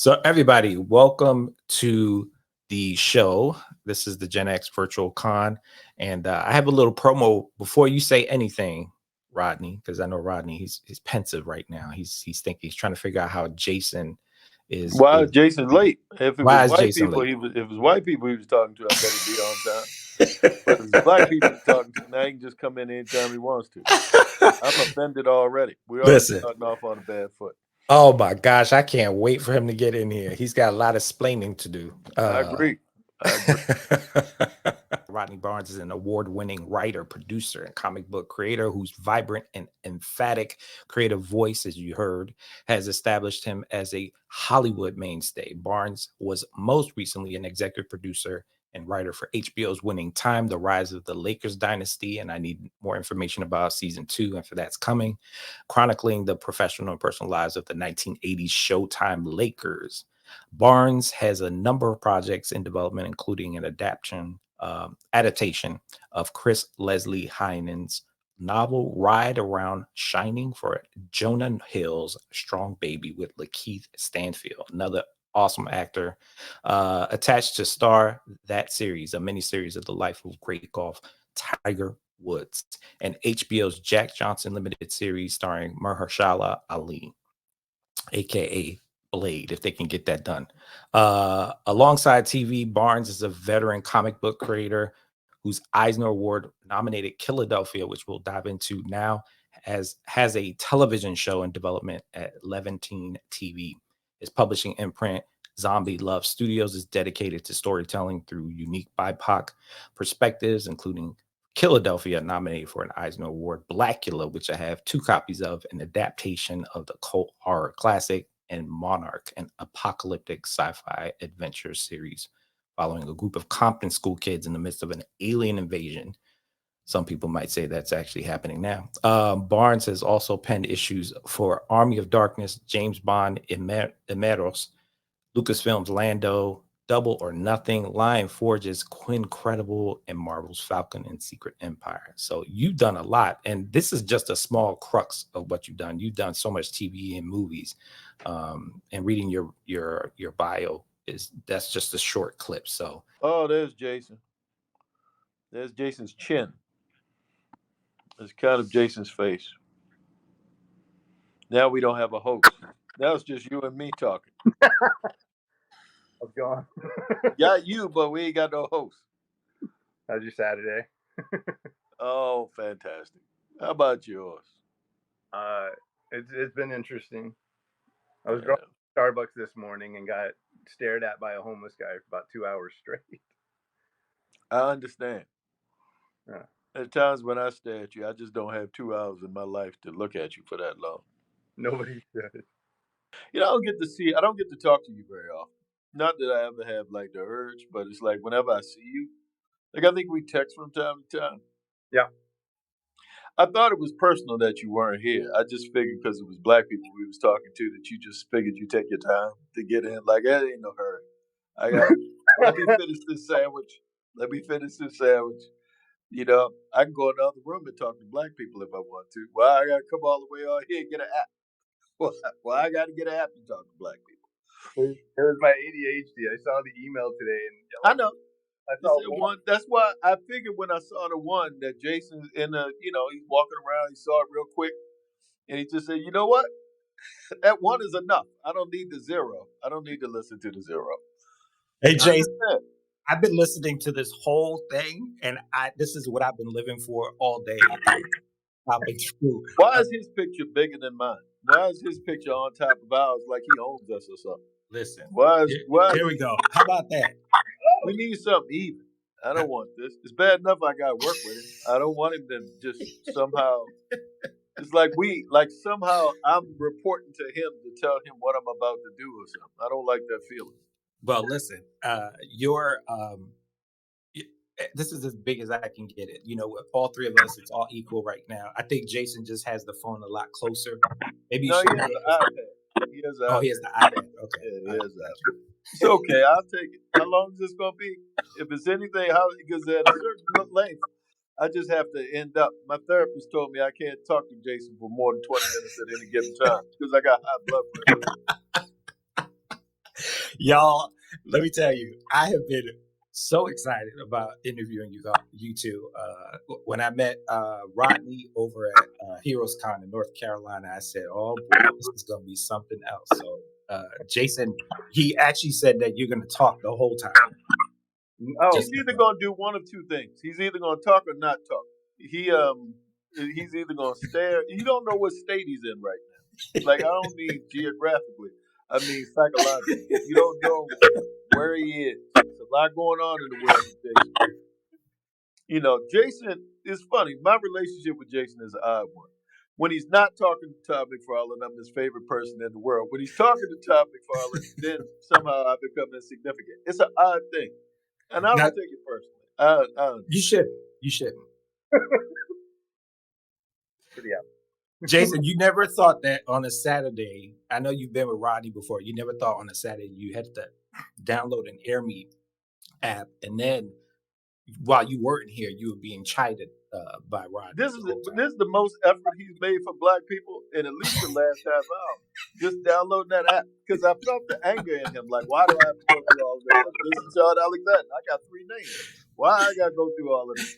So, everybody, welcome to the show. This is the GenX Virtual Con, and I have a little promo before you say anything, Rodney, because I know Rodney. He's pensive right now. He's thinking he's trying to figure out how Jason is. Why is Jason late? If it Why was is white Jason people, late? he was. If it was white people he was talking to, I bet he'd be on time. But if it's black people he's talking to, now he can just come in anytime he wants to. I'm offended already. We're already Listen. starting off on a bad foot. Oh my gosh, I can't wait for him to get in here. He's got a lot of splaining to do. I agree. Rodney Barnes is an award-winning writer, producer, and comic book creator whose vibrant and emphatic creative voice, as you heard, has established him as a Hollywood mainstay. Barnes was most recently an executive producer and writer for HBO's Winning Time, The Rise of the Lakers Dynasty, and I need more information about season 2, and for that's coming, chronicling the professional and personal lives of the 1980s Showtime Lakers. Barnes has a number of projects in development, including an adaptation of Chris Leslie Heinen's novel Ride Around Shining for Jonah Hill's Strong Baby with Lakeith Stanfield, another awesome actor, attached to star that series, a miniseries of the life of great golf Tiger Woods, and HBO's Jack Johnson limited series starring Mahershala Ali, aka Blade, if they can get that done. Alongside TV, Barnes is a veteran comic book creator whose Eisner Award nominated Killadelphia, which we'll dive into now, has a television show in development at Levantine TV. His publishing imprint, Zombie Love Studios, is dedicated to storytelling through unique BIPOC perspectives, including Killadelphia, nominated for an Eisner Award, Blackula, which I have 2 copies of, an adaptation of the cult horror classic, and Monarch, an apocalyptic sci-fi adventure series following a group of Compton school kids in the midst of an alien invasion. Some people might say that's actually happening now. Barnes has also penned issues for Army of Darkness, James Bond, Emeros, Lucasfilm's Lando, Double or Nothing, Lion Forge's Quincredible, and Marvel's Falcon and Secret Empire. So you've done a lot, and this is just a small crux of what you've done. You've done so much TV and movies, and reading your bio that's just a short clip. So there's Jason. There's Jason's chin. It's kind of Jason's face. Now we don't have a host. Now it's just you and me talking. How's it going? Got you, but we ain't got no host. How's your Saturday? Oh, fantastic. How about yours? It's been interesting. I was going to Starbucks this morning and got stared at by a homeless guy for about 2 hours straight. I understand. Yeah. There's times when I stare at you, I just don't have 2 hours in my life to look at you for that long. Nobody does. I don't get to talk to you very often. Not that I ever have like the urge, but it's like whenever I see you, like I think we text from time to time. Yeah. I thought it was personal that you weren't here. I just figured because it was black people we was talking to that you just figured you take your time to get in. Like, that ain't no hurry. Let me finish this sandwich. I can go in the other room and talk to black people if I want to. Well, I got to come all the way out here and get an app. Well, I got to get an app to talk to black people. It was my ADHD. I saw the email today, and I know. I saw one. That's why I figured when I saw the one that Jason's in he's walking around. He saw it real quick, and he just said, "You know what? That one is enough. I don't need the 0. I don't need to listen to the 0." Hey, Jason, I've been listening to this whole thing, and this is what I've been living for all day. Why is his picture bigger than mine? Why is his picture on top of ours like he owns us or something? Listen. Here we go. How about that? We need something even. I don't want this. It's bad enough I got to work with him. I don't want him to just somehow. It's like somehow I'm reporting to him to tell him what I'm about to do or something. I don't like that feeling. Well, listen, this is as big as I can get it. All 3 of us, it's all equal right now. I think Jason just has the phone a lot closer. Maybe he has the iPad. He has the iPad. Okay. Yeah, he has the iPad. It's okay. I'll take it. How long is this going to be? If it's anything, because at a certain length, I just have to end up. My therapist told me I can't talk to Jason for more than 20 minutes at any given time because I got high blood pressure. Y'all, let me tell you, I have been so excited about interviewing you two. When I met Rodney over at Heroes Con in North Carolina, I said, "Oh boy, this is going to be something else." So, Jason, he actually said that you're going to talk the whole time. Oh, He's either gonna do one of two things. He's either gonna talk or not talk. He's either gonna stare. You don't know what state he's in right now. Like I don't mean geographically. I mean psychologically. You don't know where he is. There's a lot going on in the world with Jason. You know, Jason is funny. My relationship with Jason is an odd one. When he's not talking to Todd McFarlane, I'm his favorite person in the world. When he's talking to Todd McFarlane, then somehow I become insignificant. It's an odd thing. And I Now, don't take it personally. I you shouldn't. You shouldn't. pretty out. Jason, you never thought that on a Saturday, I know you've been with Rodney before, you never thought on a Saturday you had to download an AirMe app, and then while you weren't here, you were being chided by Rodney. This is the most effort he's made for black people in at least the last half hour. Just downloading that app because I felt the anger in him. Like, why do I have to go through all this? Jason Shawn Alexander. I got 3 names. Why I got to go through all of this?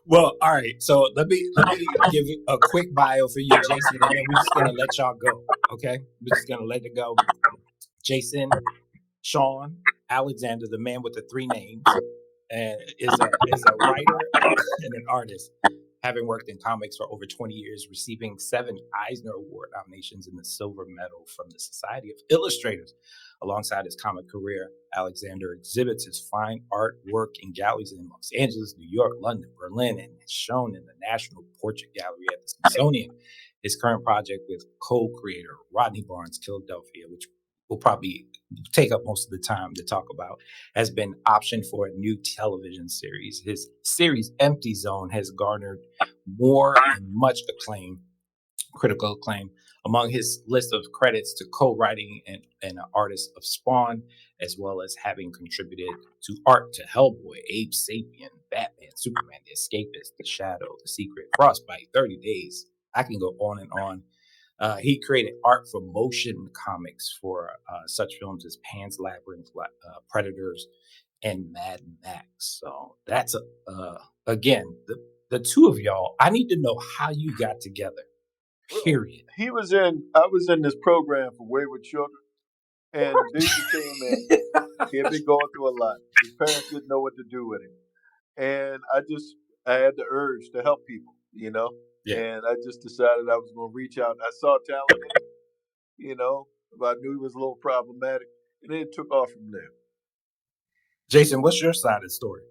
Well, all right. So let me give you a quick bio for you, Jason, and then we're just gonna let y'all go. Okay, we're just gonna let it go. Jason Shawn Alexander, the man with the 3 names, and is a writer and an artist, having worked in comics for over 20 years, receiving 7 Eisner Award nominations and the silver medal from the Society of Illustrators. Alongside his comic career, Alexander exhibits his fine artwork in galleries in Los Angeles, New York, London, Berlin, and is shown in the National Portrait Gallery at the Smithsonian. His current project with co-creator Rodney Barnes, Killadelphia, which we'll probably take up most of the time to talk about, has been optioned for a new television series. His series Empty Zone has garnered more and much acclaim, critical acclaim. Among his list of credits to co-writing and an artist of Spawn, as well as having contributed to art to Hellboy, Abe Sapien, Batman, Superman, The Escapist, The Shadow, The Secret, Frostbite, 30 Days. I can go on and on. He created art for motion comics for such films as Pan's Labyrinth, Predators, and Mad Max. So that's again the 2 of y'all. I need to know how you got together. Period. I was in this program for wayward children, and Baby came in. He had been going through a lot. His parents didn't know what to do with him, and I had the urge to help people, you know. Yeah. And I just decided I was going to reach out. I saw talent in him, you know, but I knew he was a little problematic, and then it took off from there. Jason, what's your side of the story?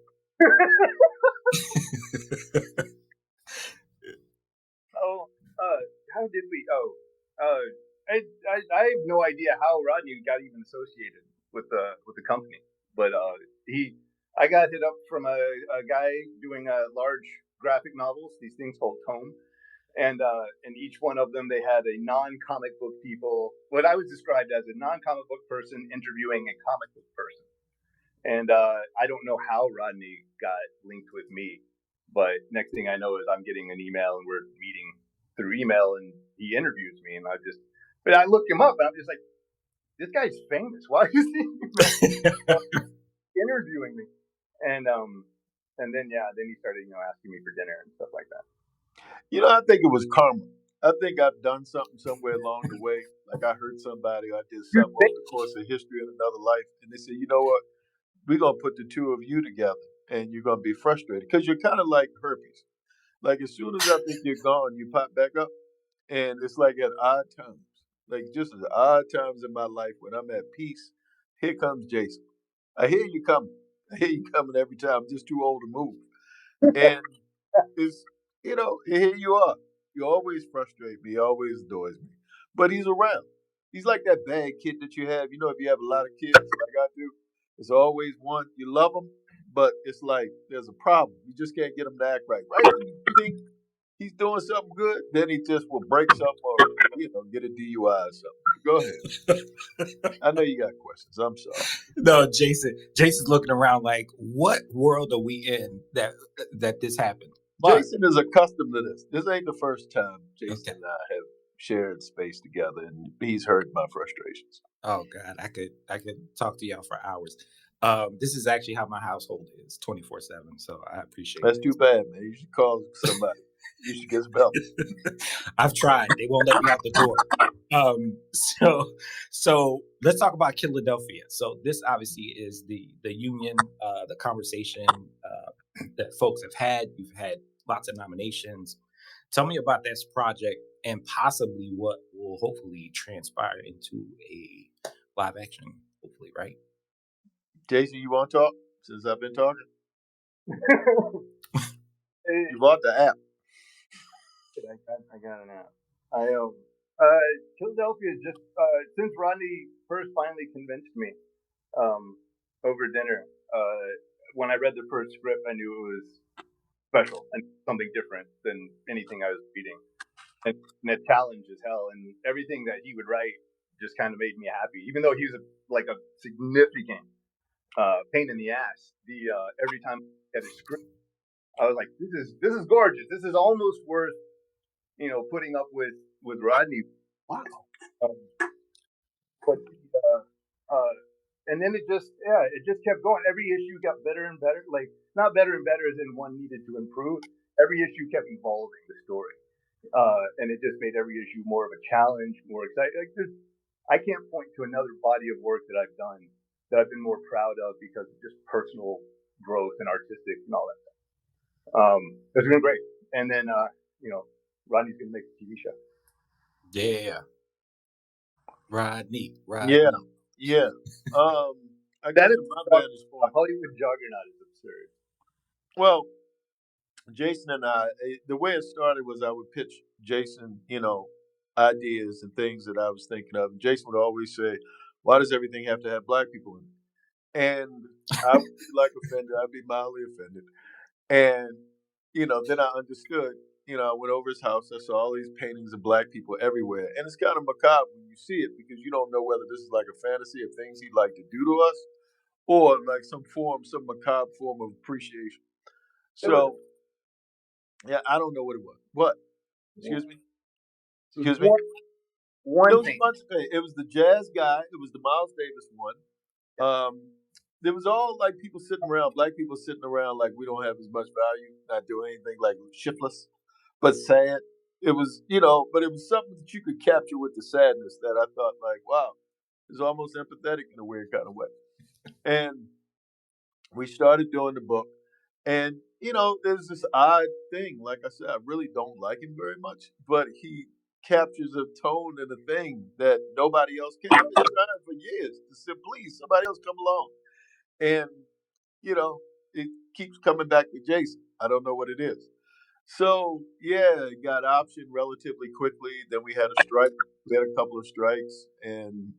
How did we? I have no idea how Rodney got even associated with the company, but I got hit up from a guy doing large graphic novels, these things called tome, and each one of them they had a non-comic book people, what I was described as a non-comic book person interviewing a comic book person, and I don't know how Rodney got linked with me, but next thing I know is I'm getting an email and we're meeting through email, and he interviews me, and but I looked him up, and I'm just like, this guy's famous. Why is he interviewing me? And then he started, asking me for dinner and stuff like that. You know, I think it was karma. I think I've done something somewhere along the way. Like I hurt somebody, or I did something over the course of history in another life, and they said, you know what? We're gonna put the 2 of you together, and you're gonna be frustrated because you're kind of like herpes. Like as soon as I think you're gone, you pop back up, and it's like at odd times, like just as odd times in my life when I'm at peace. Here comes Jason. I hear you coming. I hear you coming every time. I'm just too old to move, and it's here you are. You always frustrate me. Always annoys me, but he's around. He's like that bad kid that you have. You know, if you have a lot of kids like I do, it's always one you love them, but it's like there's a problem. You just can't get him to act right. Right when you think he's doing something good, then he just will break something or get a DUI or something. Go ahead. I know you got questions. I'm sorry. No, Jason's looking around like, what world are we in that this happened? But Jason is accustomed to this. This ain't the first time Jason and I have shared space together, and he's heard my frustrations. Oh God, I could talk to y'all for hours. This is actually how my household is 24/7. So I appreciate That's too bad, man. You should call somebody. You should get some help. it. I've tried. They won't let me out the door. So let's talk about Killadelphia. So this obviously is the union, the conversation that folks have had. You've had lots of nominations. Tell me about this project and possibly what will hopefully transpire into a live action. Hopefully, right? Jason, you want to talk? Since I've been talking, Hey, you bought the app. I got an app. Philadelphia is just since Rodney first finally convinced me over dinner. When I read the first script, I knew it was special and something different than anything I was reading, and it challenged as hell. And everything that he would write just kind of made me happy, even though he was like a significant pain in the ass. Every time I had a script, I was like, this is gorgeous. This is almost worth putting up with Rodney. Wow. But and then it just kept going. Every issue got better and better. Like not better and better as in one needed to improve. Every issue kept evolving the story, and it just made every issue more of a challenge, more exciting. Like I can't point to another body of work that I've done that I've been more proud of because of just personal growth and artistic and all that stuff. It's been great. And then Rodney's gonna make a TV show. Yeah, Rodney. Yeah, yeah. I guess That is from my vantage a point, Hollywood juggernaut is absurd. well, Jason and I, the way it started was I would pitch Jason, ideas and things that I was thinking of. And Jason would always say, "Why does everything have to have black people in it?" And I would be like offended. I'd be mildly offended. And then I understood. I went over his house. I saw all these paintings of black people everywhere, and it's kind of macabre when you see it because you don't know whether this is like a fantasy of things he'd like to do to us, or like some macabre form of appreciation. So yeah, I don't know what it was. What? Excuse me. Excuse me. One There was a thing. bunch of things. It was the jazz guy. It was the Miles Davis one. There was all like people sitting around, black people sitting around like we don't have as much value, not doing anything, like shiftless, but sad. It was, but it was something that you could capture with the sadness that I thought like, wow, it's almost empathetic in a weird kind of way. And we started doing the book, and there's this odd thing. Like I said, I really don't like him very much, but he captures a tone and a thing that nobody else can. I've been trying for years to say, please, somebody else come along. And it keeps coming back to Jason. I don't know what it is. So yeah, it got optioned relatively quickly. Then we had a strike. We had a couple of strikes, and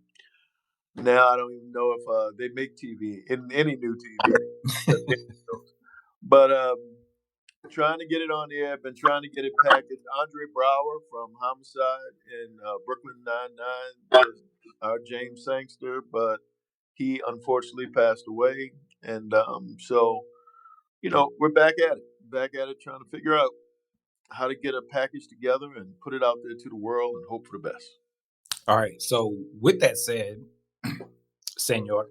now I don't even know if they make TV in any new TV. But trying to get it on the air. Been trying to get it packaged. Andre Brower from Homicide in Brooklyn Nine-Nine is our James Sangster, but he unfortunately passed away, and so we're back at it, trying to figure out how to get a package together and put it out there to the world and hope for the best. All right. So with that said, Senor,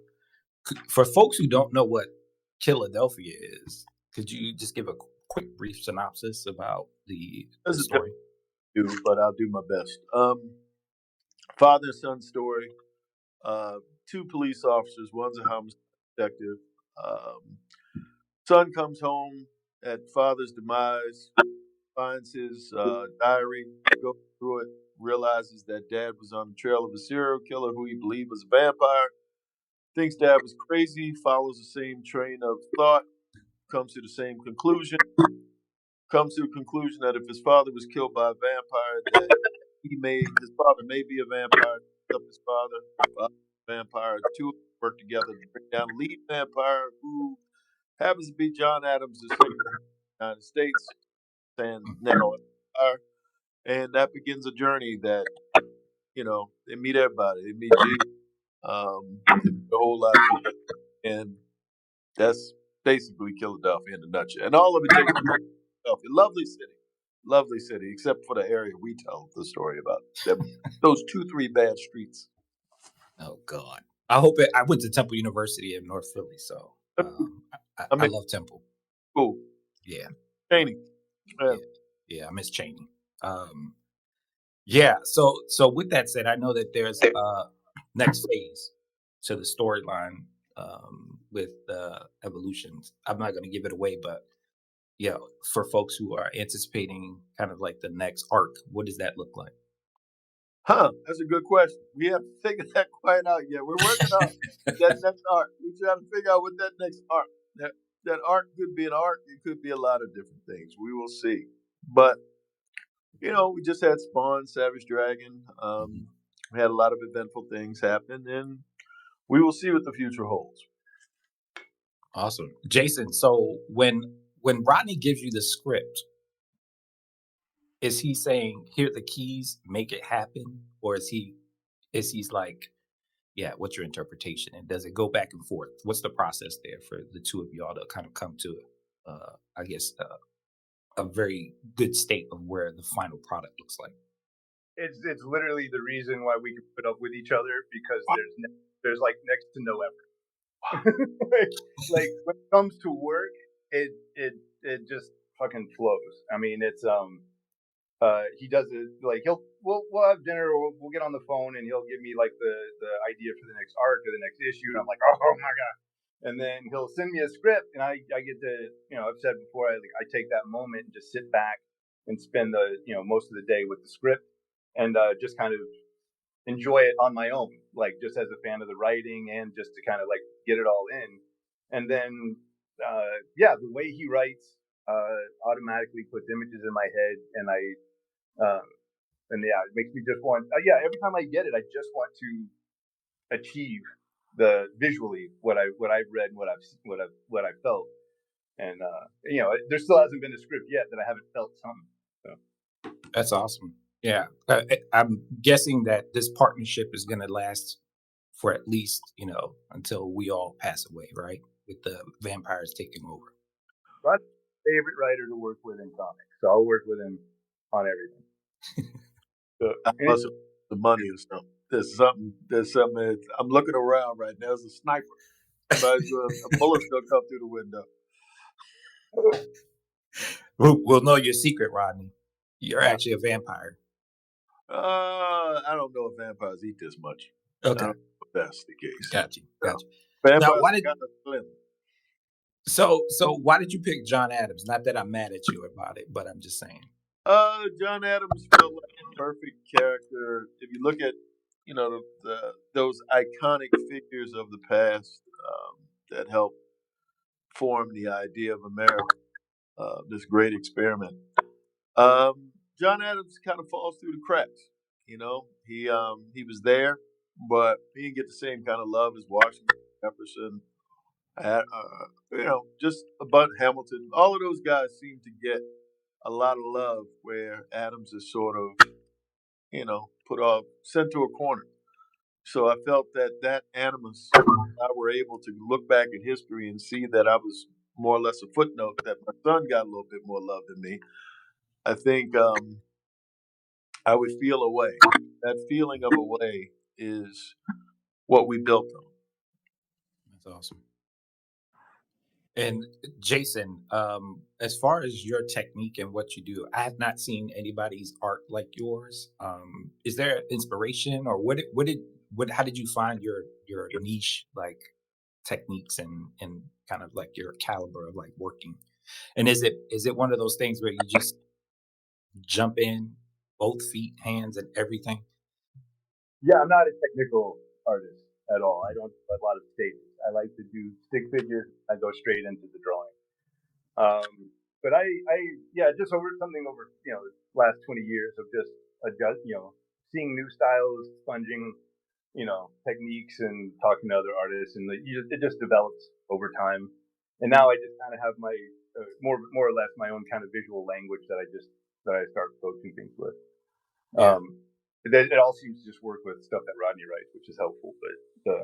for folks who don't know what Killadelphia is, could you just give a quick brief synopsis about the That's a story? do, but I'll do my best. Father and son story. Two police officers. One's a homicide detective. Son comes home at father's demise, finds his diary, goes through it, realizes that dad was on the trail of a serial killer who he believed was a vampire, thinks dad was crazy, follows the same train of thought, comes to the same conclusion, that if his father was killed by a vampire, that his father may be a vampire, up his father, vampire, two work together to bring down a lead vampire who happens to be John Adams, the Secretary of the United States, and now and that begins a journey that they meet everybody. They meet Jesus, they meet a whole lot of people, and that's basically Killadelphia in a nutshell. And all of it takes place in Philadelphia, lovely city, except for the area we tell the story about. Those 2-3 bad streets. Oh God. I hope it. I went to Temple University in North Philly, so I I mean, love Temple. cool. Yeah, Cheney. Yeah. yeah, yeah. I miss Cheney. Um, yeah. So with that said, I know that there's next phase to the storyline with evolutions. I'm not going to give it away, but yeah, for folks who are anticipating kind of like the next arc, what does that look like? Huh, that's a good question. We haven't figured that quite out yet. We're working on that next arc. We're trying to figure out what that next arc. That arc could be an arc. It could be a lot of different things. We will see. But we just had Spawn, Savage Dragon. Mhm. We had a lot of eventful things happen, and we will see what the future holds. Awesome, Jason. So when Rodney gives you the script, is he saying here are the keys, make it happen, or he's like, yeah, what's your interpretation, and does it go back and forth? What's the process there for the two of y'all to kind of come to, I guess, a very good state of where the final product looks like? It's literally the reason why we can put up with each other, because there's like next to no effort. like when it comes to work, it just fucking flows. I mean, it's he does it like we'll have dinner, or we'll get on the phone, and he'll give me like the idea for the next arc or the next issue, and I'm like, oh my god. And then he'll send me a script, and I get to, I've said before, I take that moment and just sit back and spend the most of the day with the script, and just kind of enjoy it on my own, like just as a fan of the writing, and just to kind of like get it all in. And then yeah, the way he writes automatically puts images in my head, and uh, and yeah, it makes me just want. Yeah, every time I get it, I just want to achieve the visually what I've read and what I've felt. And there still hasn't been a script yet that I haven't felt something. So. That's awesome. Yeah, I'm guessing that this partnership is going to last for at least until we all pass away, right? With the vampires taking over. Rod's favorite writer to work with in comics, so I'll work with him on everything. So, I must have the money or something. There's something. I'm looking around right now. There's a sniper. But a bullet's gonna come through the window. We'll know your secret, Rodney. You're actually a vampire. I don't know if vampires eat this much. I Okay, don't know if that's the case. got you. Now, Vampires why are did kind of slim. so why did you pick John Adams? Not that I'm mad at you about it, but I'm just saying. John Adams felt like a perfect character. If you look at, those iconic figures of the past that helped form the idea of America, this great experiment. John Adams kind of falls through the cracks. He was there, but he didn't get the same kind of love as Washington, Jefferson, just a Bud Hamilton. All of those guys seem to get a lot of love, where Adams is sort of, put off, sent to a corner. So I felt that animus, I were able to look back at history and see that I was more or less a footnote, that my son got a little bit more love than me. I think I would feel a way. That feeling of a way is what we built on. That's awesome. And Jason, as far as your technique and what you do, I have not seen anybody's art like yours. Is there inspiration, or how did you find your niche like techniques and kind of like your caliber of like working? And is it one of those things where you just jump in, both feet, hands, and everything? Yeah, I'm not a technical artist at all. I don't do a lot of stages. I like to do stick figures. I go straight into the drawing. But yeah, just over something over the last 20 years of just seeing new styles, sponging, techniques, and talking to other artists, and it just develops over time. And now I just kind of have my more or less my own kind of visual language that I start approaching things with. Yeah. It all seems to just work with stuff that Rodney writes, which is helpful. But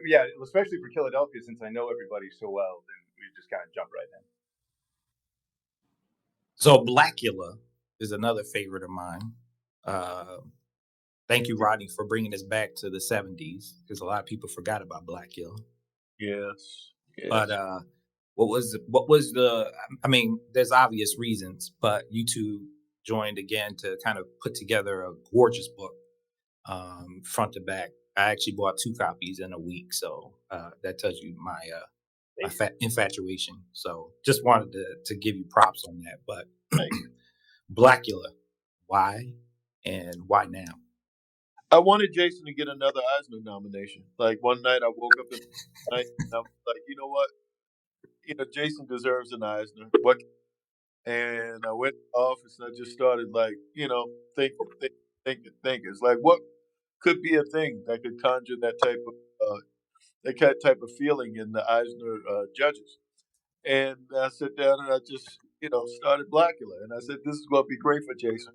yeah, especially for Killadelphia, since I know everybody so well, then we just kind of jump right in. So Blackula is another favorite of mine. Uh, Thank you, Rodney, for bringing us back to the 70s because a lot of people forgot about Blackula. Yes. But Yes. what was the? I mean, there's obvious reasons, but you two joined again to kind of put together a gorgeous book, front to back. I actually bought 2 copies in a week, so that tells you my infatuation. So just wanted to give you props on that. But Thank you. Blackula, why and why now? I wanted Jason to get another Eisner nomination. Like one night, I woke up in the night and I was like, you know what? Jason deserves an Eisner. What? And I went to the office and I just started like, thinking. It's like, what could be a thing that could conjure that type of feeling in the Eisner judges? And I sat down and I just, started Blackula. And I said, this is going to be great for Jason.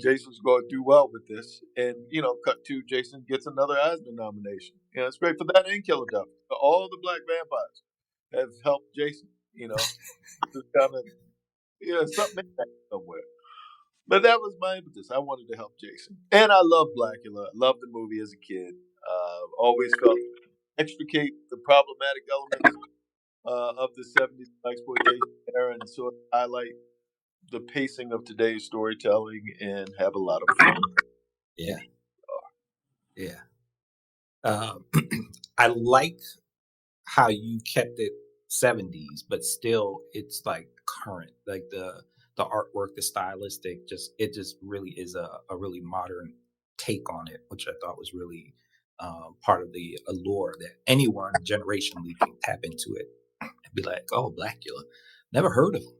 Jason's going to do well with this. And, cut to Jason gets another Eisner nomination. It's great for that and Killadelphia. All the black vampires have helped Jason, to kind of, something in that somewhere. But that was my impetus. I wanted to help Jason. And I love Blackula. I loved the movie as a kid. Always felt extricate the problematic elements of the 70s exploitation era and sort of highlight the pacing of today's storytelling and have a lot of fun. Yeah, yeah. Um, I like how you kept it 70s, but still it's like current. Like the artwork, the stylistic, it just really is a really modern take on it, which I thought was really part of the allure that anyone generationally can tap into it and be like, oh, Blackula, never heard of him.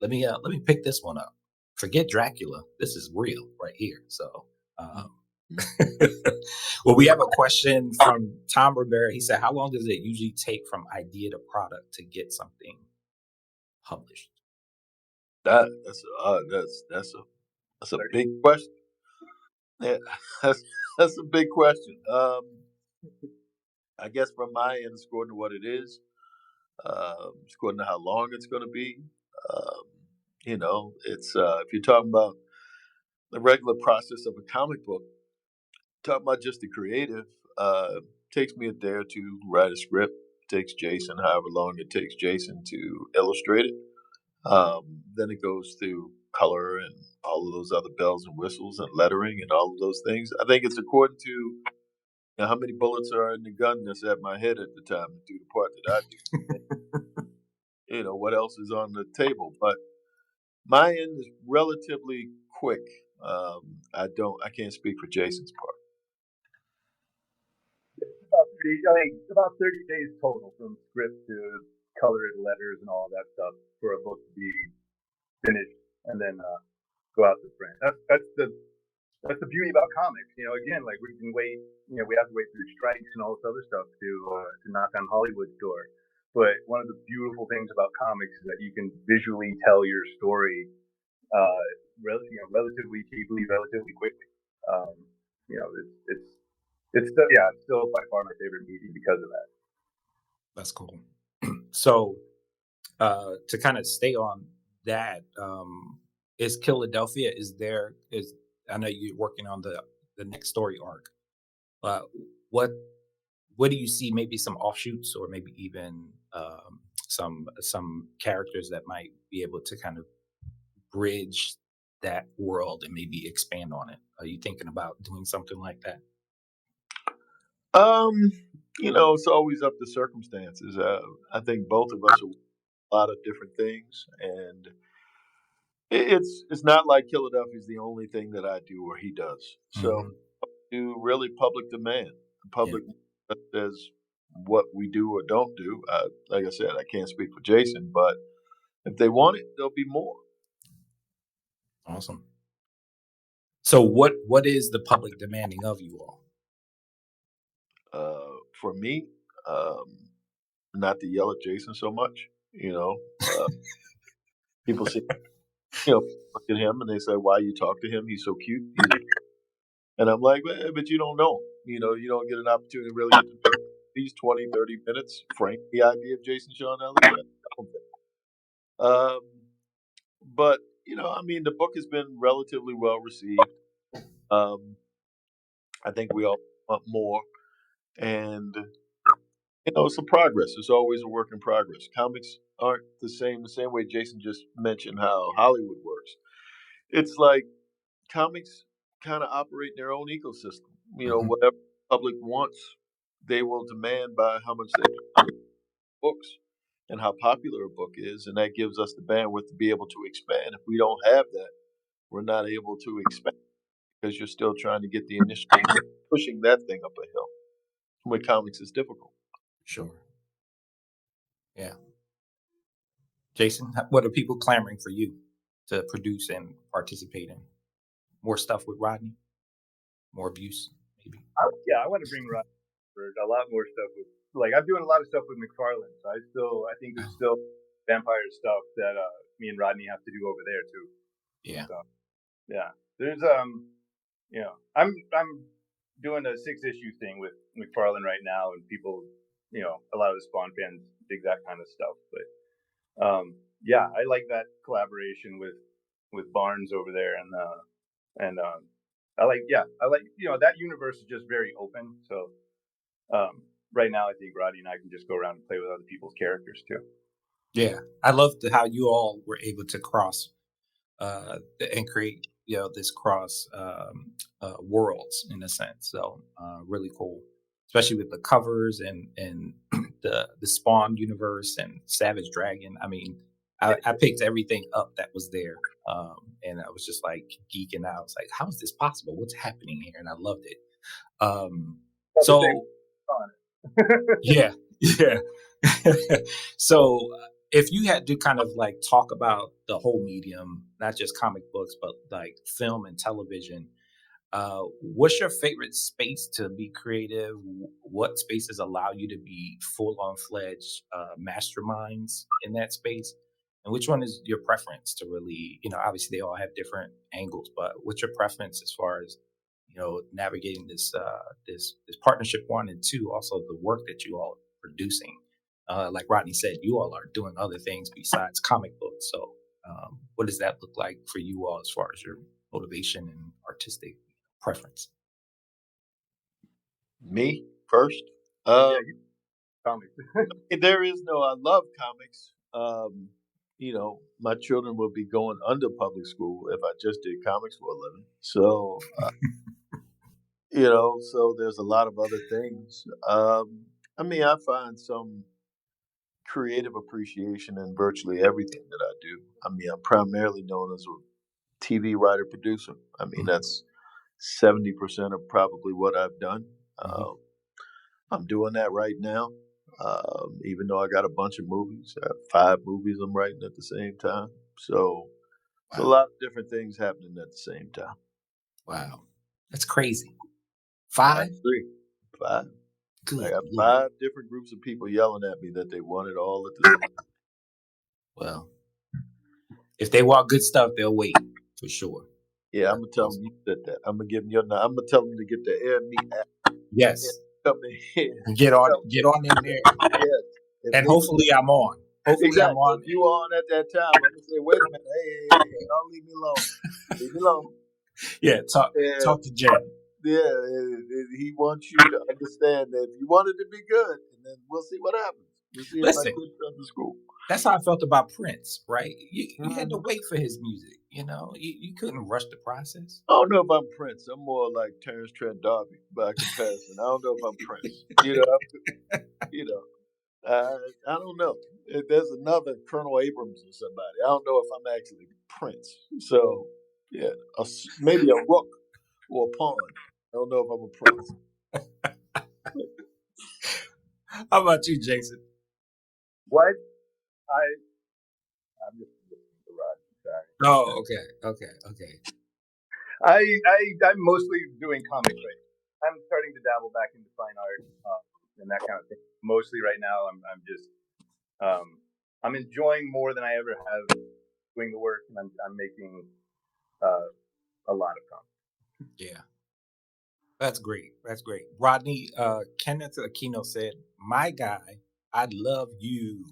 Let me pick this one up. Forget Dracula. This is real right here. So well, we have a question from Tom Rivera. He said, how long does it usually take from idea to product to get something published? That's a big question. Yeah, that's a big question. I guess from my end, it's according to what it is. It's according to how long it's going to be. Um, it's if you're talking about the regular process of a comic book, talking about just the creative, takes me a day or two to write a script. Takes Jason however long it takes Jason to illustrate it. Then it goes through color and all of those other bells and whistles and lettering and all of those things. I think it's according to how many bullets are in the gun that's at my head at the time to do the part that I do. What else is on the table. But my end is relatively quick. I can't speak for Jason's part. About 30 days total from script to color and letters and all that stuff for a book to be finished and then go out to print. That's the beauty about comics. Again, like we can wait. We have to wait through strikes and all this other stuff to knock on Hollywood's door. But one of the beautiful things about comics is that you can visually tell your story, relatively cheaply, relatively quickly. Um, it's still by far my favorite medium because of that. That's cool. So to kind of stay on that, is Killadelphia, is I know you're working on the next story arc. What what do you see? Maybe some offshoots, or maybe even some characters that might be able to kind of bridge that world and maybe expand on it. Are you thinking about doing something like that? It's always up to circumstances. I think both of us are a lot of different things, and it's not like Killadelphia is the only thing that I do or he does. So Hmm. do really public demand. The Yeah, public says what we do or don't do. Like I said, I can't speak for Jason, but if they want it, there'll be more. awesome. So what is the public demanding of you all? For me, um, not to yell at Jason so much. People see, look at him and they say, "Why you talk to him? He's so cute." And I'm like, but you don't know him. You don't get an opportunity to really get to know these 20, 30 minutes. Frank, the idea of Jason Shawn Alexander. Um, but the book has been relatively well received. Um, I think we all want more, and it's a progress. It's always a work in progress. Comics aren't the same way Jason just mentioned how Hollywood works. It's like comics kind of operate in their own ecosystem. Whatever the public wants, they will demand by how much they pay for books and how popular a book is, and that gives us the bandwidth to be able to expand. If we don't have that, we're not able to expand because you're still trying to get the initial pushing that thing up a hill. With comics, is difficult. Sure. Yeah. Jason, what are people clamoring for you to produce and participate in? More stuff with Rodney? More abuse, maybe? I want to bring Rodney for a lot more stuff with, like, I'm doing a lot of stuff with McFarlane, so I think there's still vampire stuff that me and Rodney have to do over there too. Yeah. So, yeah. There's I'm doing a 6-issue thing with McFarlane right now, and people, a lot of the Spawn fans dig that kind of stuff. But I like that collaboration with Barnes over there, and I like that universe is just very open. So right now, I think Rodney and I can just go around and play with other people's characters too. Yeah, I loved how you all were able to cross and create this cross worlds in a sense. So really cool, especially with the covers and the Spawn universe and Savage Dragon. I mean, I picked everything up that was there, and I was just like geeking out. I was like, how is this possible? What's happening here? And I loved it. So yeah, yeah. So if you had to kind of like talk about the whole medium, not just comic books, but like film and television, what's your favorite space to be creative? What spaces allow you to be full on fledged masterminds in that space? And which one is your preference to really, obviously they all have different angles, but what's your preference as far as, navigating this partnership, one, and two, also the work that you all are producing? Like Rodney said, you all are doing other things besides comic books. So what does that look like for you all as far as your motivation and artistic preference? Me first. Comics. There is no. I love comics. My children would be going under public school if I just did comics for a living. So, so there's a lot of other things. I find some creative appreciation in virtually everything that I do. I'm primarily known as a TV writer producer. That's 70% of probably what I've done. I'm doing that right now. Even though I got a bunch of movies, I have 5 movies I'm writing at the same time. So it's a lot of different things happening at the same time. Wow, that's crazy. 5? 5. Good. I got 5 different groups of people yelling at me that they want it all at the same time. Well, if they want good stuff, they'll wait for sure. Yeah, I'm gonna tell them you said that. I'm gonna tell them to get the Air Meat app. Yes. Come in here. Get on in there. Yes. And hopefully I'm on. Hopefully exactly. I'm on. If you on at that time, I'm gonna say, wait a minute, hey, don't leave me alone. Leave me alone. Yeah, talk to Jen. Yeah, he wants you to understand that if you want it to be good, and then we'll see what happens. We'll see if my kids come to school. That's how I felt about Prince, right? You had to wait for his music, you couldn't rush the process. I don't know if I'm Prince. I'm more like Terrence Trent D'Arby by comparison. I don't know if I'm Prince. I don't know. There's another Colonel Abrams or somebody. I don't know if I'm actually Prince. So, yeah, maybe a rook or a pawn. I don't know if I'm a Prince. How about you, Jason? What? I'm just listening to Rodney. Sorry. Oh, okay. I'm mostly doing comics right now. I'm starting to dabble back into fine art and that kind of thing. Mostly right now, I'm just I'm enjoying more than I ever have doing the work, and I'm making a lot of comics. Yeah. That's great. Rodney, Kenneth Aquino said, "My guy, I love you."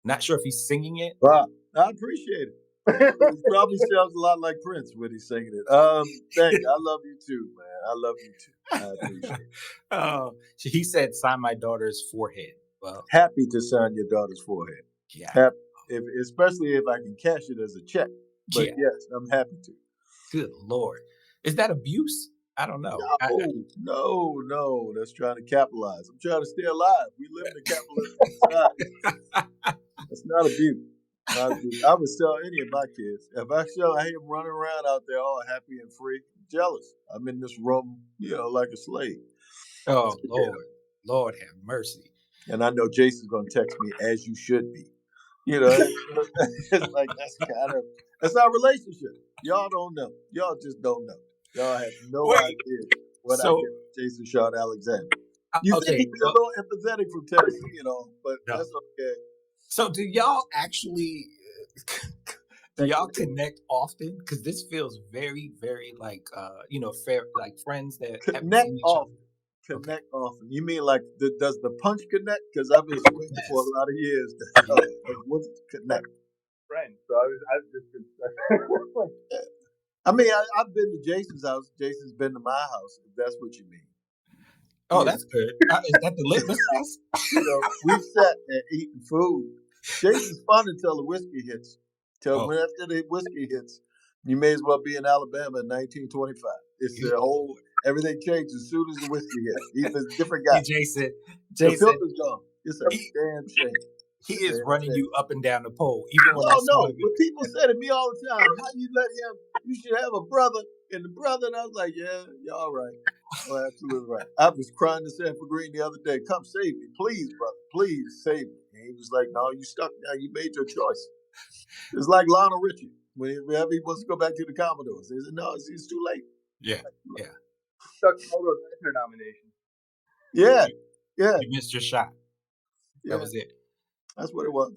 Not sure if he's singing it. Wow, I appreciate it. It probably sounds a lot like Prince when he's singing it. Thank you. I love you too, man. I love you too. I appreciate it. He said, sign my daughter's forehead. Well, Happy to sign your daughter's forehead. yeah. Happy, especially if I can cash it as a check. But Yeah. yes, I'm happy to. Good Lord. Is that abuse? I don't know. No. That's trying to capitalize. I'm trying to stay alive. We live in a capitalistic society. That's not abuse. Not abuse. I would sell any of my kids. If I hear them running around out there all happy and free, I'm jealous. I'm in this room, like a slave. Oh, Lord have mercy. And I know Jason's going to text me, as you should be. It's like, that's our relationship. Y'all don't know. Y'all just don't know. Y'all have no idea what I get from Jason Shawn Alexander. You think he'd be a little empathetic from Tennessee and all, but that's okay. So do y'all actually connect often? Because this feels very, very like fair, like friends that connect often. Connect often. You mean like does the punch connect? Because I've been swinging for a lot of years. What's connect? Friends. So I've just been. I mean, I've been to Jason's house. Jason's been to my house. If that's what you mean. Oh, that's good. Is that the litmus test? We've sat and eaten food. Jason's fun until the whiskey hits. When after the whiskey hits, you may as well be in Alabama in 1925. It's the whole everything changed as soon as the whiskey hit. He's a different guy. Jason, the filter's gone. It's a damn shame. He is running you up and down the pole. Even when but people say to me all the time, "How you let him? You should have a brother." And the brother, and I was like, "Yeah, you're all right. Oh, absolutely right." I was crying to Sanford Green the other day. "Come save me, please, brother. Please save me." And he was like, "No, you stuck now. You made your choice." It's like Lionel Richie whenever he wants to go back to the Commodores. He said, "No, it's too late." Yeah. Stuck to the Eisner-nomination. Yeah. You missed your shot. That was it. That's what it was.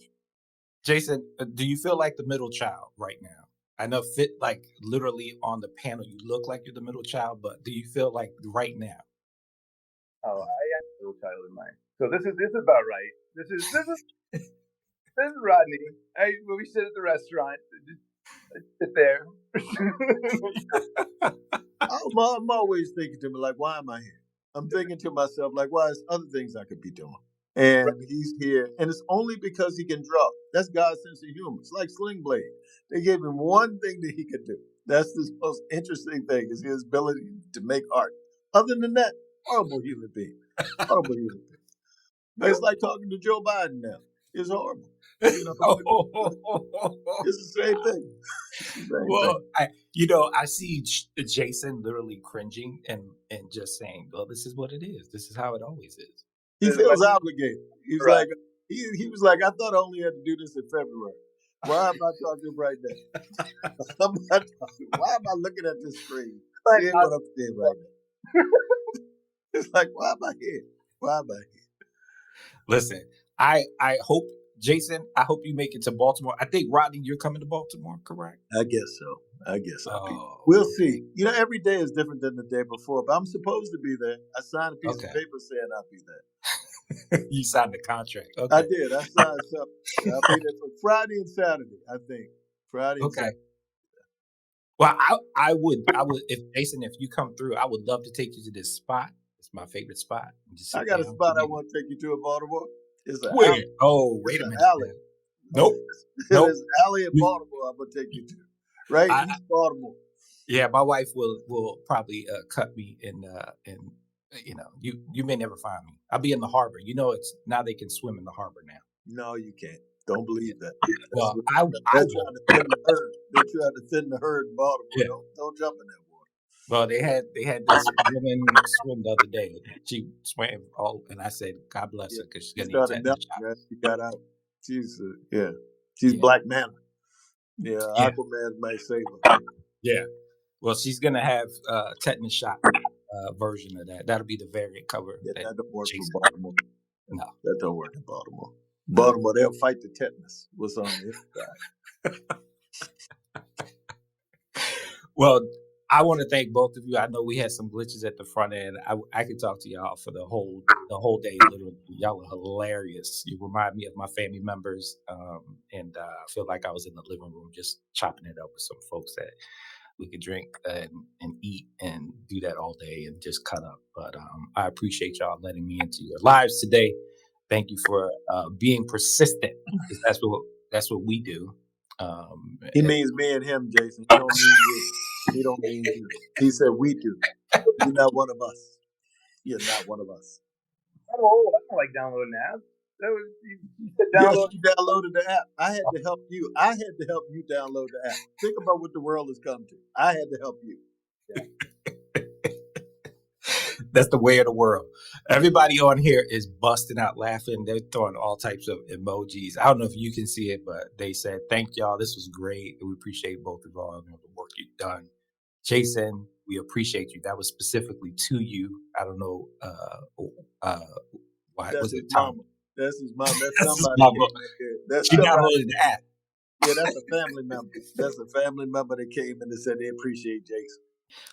Jason, do you feel like the middle child right now? I know like literally on the panel, you look like you're the middle child, but do you feel like right now? Oh, I have a middle child in mind. So this is about right. This is Rodney. When we sit at the restaurant, just sit there. I'm always thinking to me, like, why am I here? I'm thinking to myself, like, why is other things I could be doing? And he's here. And it's only because he can draw. That's God's sense of humor. It's like Sling Blade. They gave him one thing that he could do. That's the most interesting thing, is his ability to make art. Other than that, horrible human being. Horrible human being. But it's like talking to Joe Biden now. It's horrible. It's the same thing. I see Jason literally cringing and just saying, well, this is what it is. This is how it always is. He feels obligated. He's like, he was like, I thought I only had to do this in February. Why am I talking right now? Why am I looking at this screen? Seeing what I'm seeing right now. It's like, why am I here? Listen, I hope, Jason, I hope you make it to Baltimore. I think, Rodney, you're coming to Baltimore, correct? I guess so. We'll see. Every day is different than the day before, but I'm supposed to be there. I signed a piece of paper saying I'll be there. You signed the contract. Okay. I did. I signed something. I'll be there for Friday and Saturday, I think. Friday and Saturday. Well, I would, if you come through, I would love to take you to this spot. It's my favorite spot. I got a spot I want to take you to in Baltimore. It's an alley. Alley. Oh, wait a minute. Alley. Nope. There's an alley in Baltimore I'm going to take you to. Right in East Baltimore. Yeah, my wife will probably cut me and you may never find me. I'll be in the harbor. It's now they can swim in the harbor now. No, you can't. Don't believe that. Well, they're trying to thin the herd. They're trying to thin the herd in Baltimore. Yeah. Don't jump in that water. Well, they had this woman swim the other day. She swam and I said, God bless her, because she's gonna need that. She got out. She's Black Manta. Yeah, Aquaman might save her. Yeah. Well, she's gonna have tetanus shot version of that. That'll be the variant cover. Yeah, that don't work in Baltimore. No, that don't work in Baltimore. Baltimore, they'll fight the tetanus. What's on the inside? Well, I want to thank both of you. I know we had some glitches at the front end. I could talk to y'all for the whole day. Literally, y'all are hilarious. You remind me of my family members, and I feel like I was in the living room just chopping it up with some folks that we could drink and eat and do that all day and just cut up. But I appreciate y'all letting me into your lives today. Thank you for being persistent, because that's what we do. He means me and him, Jason. He don't mean you. He don't mean you. He said we do. You're not one of us. You're not one of us. Oh, I don't like downloading apps. That was you said Yes, download. you downloaded the app. I had to help you. I had to help you download the app. Think about what the world has come to. I had to help you. That's the way of the world. Everybody on here is busting out laughing. They're throwing all types of emojis. I don't know if you can see it, but they said, "Thank y'all. This was great. We appreciate both of y'all and the work you've done." Jason, we appreciate you. That was specifically to you. I don't know why That's was his it Tom? mama. That's his mom. That's That's his somebody. mama. That's She somebody. downloaded the app. Yeah, that's a family member. That's a family member that came in and said they appreciate Jason.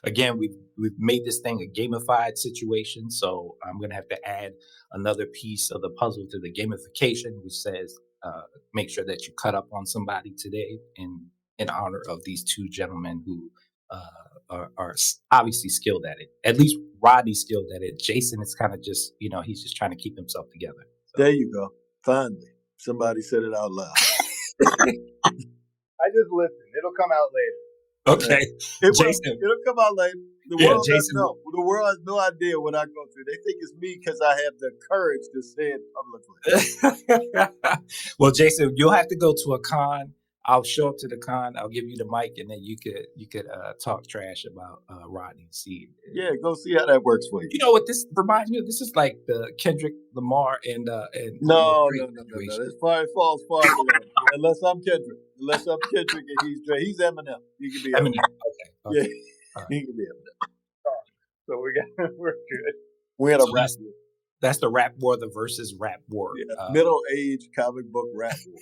Again, we've made this thing a gamified situation, so I'm gonna have to add another piece of the puzzle to the gamification, which says make sure that you cut up on somebody today in honor of these two gentlemen who are obviously skilled at it. At least Rodney's skilled at it. Jason is kind of just, he's just trying to keep himself together. So. There you go. Finally, somebody said it out loud. I just listen. It'll come out later. Okay, Jason. It'll come out later. The world doesn't know. The world has no idea what I go through. They think it's me because I have the courage to say it publicly. Well, Jason, you'll have to go to a con. I'll show up to the con. I'll give you the mic, and then you could talk trash about Rodney. See, go see how that works for you. You know what this reminds me of? This is like the Kendrick Lamar and no. It falls far below. Unless I'm Kendrick. Unless I'm Kendrick and he's Dre. He's Eminem. He can be Eminem. Okay. Yeah, he can be Eminem. So we're good. We're in a rap war. That's the rap war, the versus rap war. Yeah, middle-aged comic book rap war.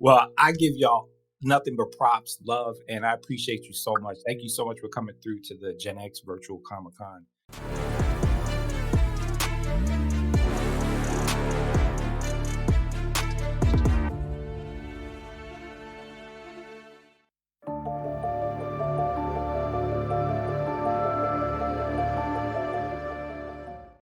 Well, I give y'all nothing but props, love, and I appreciate you so much. Thank you so much for coming through to the GenX Virtual Comic-Con.